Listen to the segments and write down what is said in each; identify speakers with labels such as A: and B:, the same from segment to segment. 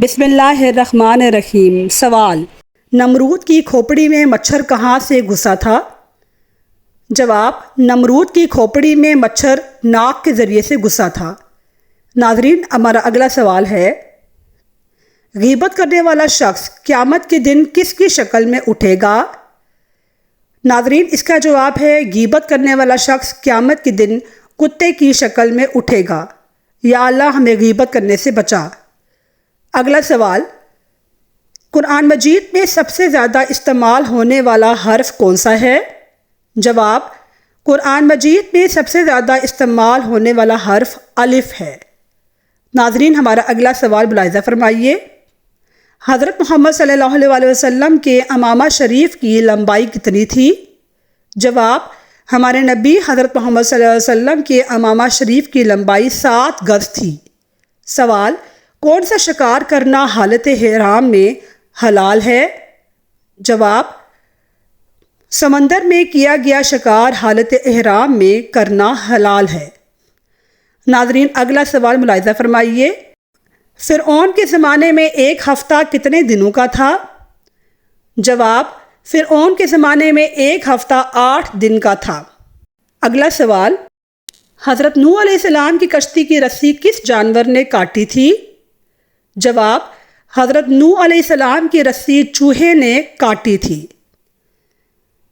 A: بسم اللہ الرحمن الرحیم۔ سوال: نمرود کی کھوپڑی میں مچھر کہاں سے گھسا تھا؟ جواب: نمرود کی کھوپڑی میں مچھر ناک کے ذریعے سے گھسا تھا۔ ناظرین، ہمارا اگلا سوال ہے، غیبت کرنے والا شخص قیامت کے دن کس کی شکل میں اٹھے گا؟ ناظرین، اس کا جواب ہے، غیبت کرنے والا شخص قیامت کے دن کتے کی شکل میں اٹھے گا۔ یا اللہ ہمیں غیبت کرنے سے بچا۔ اگلا سوال، قرآن مجید میں سب سے زیادہ استعمال ہونے والا حرف کون سا ہے؟ جواب: قرآن مجید میں سب سے زیادہ استعمال ہونے والا حرف الف ہے۔ ناظرین، ہمارا اگلا سوال ملاحظہ فرمائیے، حضرت محمد صلی اللہ علیہ وسلم کے امامہ شریف کی لمبائی کتنی تھی؟ جواب: ہمارے نبی حضرت محمد صلی اللہ علیہ وسلم کے امامہ شریف کی لمبائی 7 گز تھی۔ سوال: کون سا شکار کرنا حالت احرام میں حلال ہے؟ جواب: سمندر میں کیا گیا شکار حالت احرام میں کرنا حلال ہے۔ ناظرین، اگلا سوال ملاحظہ فرمائیے، فرعون کے زمانے میں ایک ہفتہ کتنے دنوں کا تھا؟ جواب: فرعون کے زمانے میں ایک ہفتہ 8 دن کا تھا۔ اگلا سوال، حضرت نوح علیہ السلام کی کشتی کی رسی کس جانور نے کاٹی تھی؟ جواب: حضرت نوح علیہ السلام کی رسی چوہے نے کاٹی تھی۔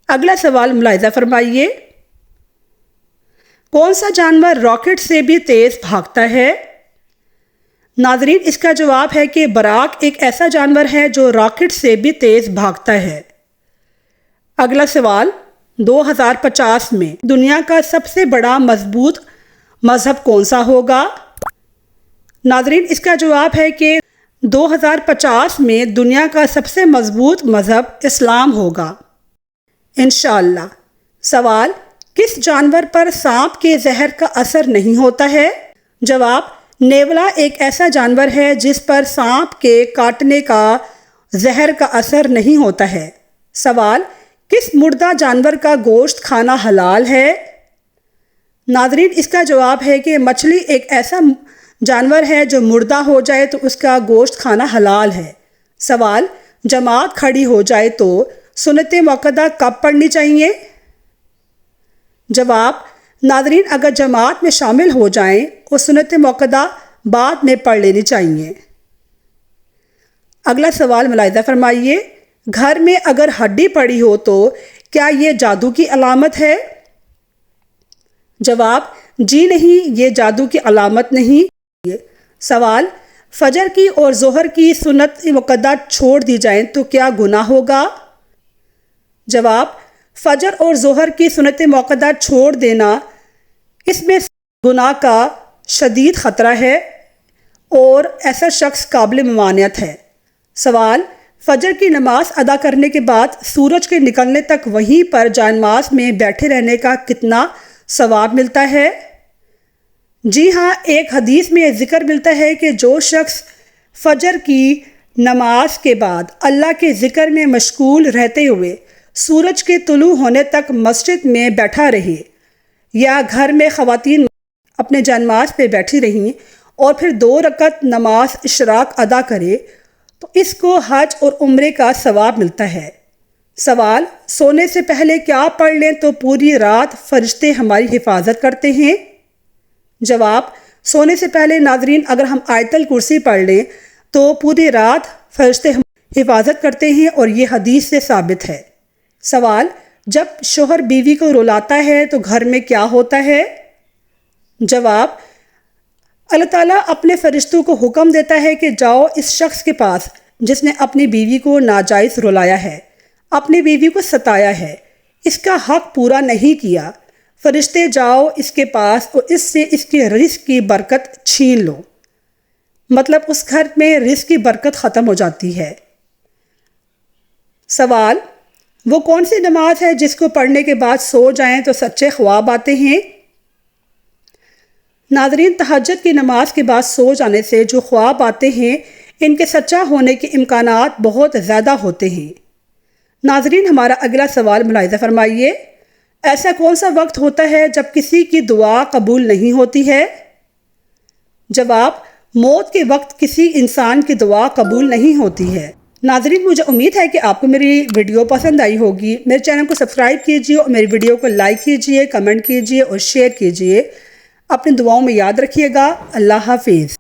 A: اگلا سوال ملاحظہ فرمائیے، کون سا جانور راکٹ سے بھی تیز بھاگتا ہے؟ ناظرین، اس کا جواب ہے کہ براق ایک ایسا جانور ہے جو راکٹ سے بھی تیز بھاگتا ہے۔ اگلا سوال، 2050 میں دنیا کا سب سے بڑا مضبوط مذہب کون سا ہوگا؟ ناظرین، اس کا جواب ہے کہ 2050 میں دنیا کا سب سے مضبوط مذہب اسلام ہوگا، انشاءاللہ۔ سوال، کس جانور پر سانپ کے زہر کا اثر نہیں ہوتا ہے؟ جواب: نیولا ایک ایسا جانور ہے جس پر سانپ کے کاٹنے کا زہر کا اثر نہیں ہوتا ہے۔ سوال، کس مردہ جانور کا گوشت کھانا حلال ہے؟ ناظرین، اس کا جواب ہے کہ مچھلی ایک ایسا جانور ہے جو مردہ ہو جائے تو اس کا گوشت کھانا حلال ہے۔ سوال، جماعت کھڑی ہو جائے تو سنت موقدہ کب پڑھنی چاہیے؟ جواب: ناظرین، اگر جماعت میں شامل ہو جائیں اور سنت موقدہ بعد میں پڑھ لینی چاہیے۔ اگلا سوال ملاحظہ فرمائیے، گھر میں اگر ہڈی پڑی ہو تو کیا یہ جادو کی علامت ہے؟ جواب: جی نہیں، یہ جادو کی علامت نہیں۔ سوال، فجر کی اور ظہر کی سنت موقدہ چھوڑ دی جائیں تو کیا گناہ ہوگا؟ جواب: فجر اور ظہر کی سنت موقدہ چھوڑ دینا، اس میں گناہ کا شدید خطرہ ہے اور ایسا شخص قابل ممانعت ہے۔ سوال، فجر کی نماز ادا کرنے کے بعد سورج کے نکلنے تک وہیں پر جائنماز میں بیٹھے رہنے کا کتنا ثواب ملتا ہے؟ جی ہاں، ایک حدیث میں ذکر ملتا ہے کہ جو شخص فجر کی نماز کے بعد اللہ کے ذکر میں مشغول رہتے ہوئے سورج کے طلوع ہونے تک مسجد میں بیٹھا رہے یا گھر میں خواتین اپنے جائنماز پہ بیٹھی رہیں اور پھر 2 رکعت نماز اشراق ادا کرے تو اس کو حج اور عمرے کا ثواب ملتا ہے۔ سوال، سونے سے پہلے کیا پڑھ لیں تو پوری رات فرشتے ہماری حفاظت کرتے ہیں؟ جواب: سونے سے پہلے ناظرین اگر ہم آیت الکرسی پڑھ لیں تو پوری رات فرشتے حفاظت کرتے ہیں اور یہ حدیث سے ثابت ہے۔ سوال، جب شوہر بیوی کو رلاتا ہے تو گھر میں کیا ہوتا ہے؟ جواب: اللہ تعالیٰ اپنے فرشتوں کو حکم دیتا ہے کہ جاؤ اس شخص کے پاس جس نے اپنی بیوی کو ناجائز رلایا ہے، اپنی بیوی کو ستایا ہے، اس کا حق پورا نہیں کیا، فرشتے جاؤ اس کے پاس اور اس سے اس کے رزق کی برکت چھین لو، مطلب اس گھر میں رزق کی برکت ختم ہو جاتی ہے۔ سوال، وہ کون سی نماز ہے جس کو پڑھنے کے بعد سو جائیں تو سچے خواب آتے ہیں؟ ناظرین، تہجد کی نماز کے بعد سو جانے سے جو خواب آتے ہیں ان کے سچا ہونے کے امکانات بہت زیادہ ہوتے ہیں۔ ناظرین، ہمارا اگلا سوال ملاحظہ فرمائیے، ایسا کون سا وقت ہوتا ہے جب کسی کی دعا قبول نہیں ہوتی ہے؟ جواب: موت کے وقت کسی انسان کی دعا قبول نہیں ہوتی ہے۔ ناظرین، مجھے امید ہے کہ آپ کو میری ویڈیو پسند آئی ہوگی۔ میرے چینل کو سبسکرائب کیجئے اور میری ویڈیو کو لائک کیجئے، کمنٹ کیجئے اور شیئر کیجئے۔ اپنی دعاؤں میں یاد رکھیے گا۔ اللہ حافظ۔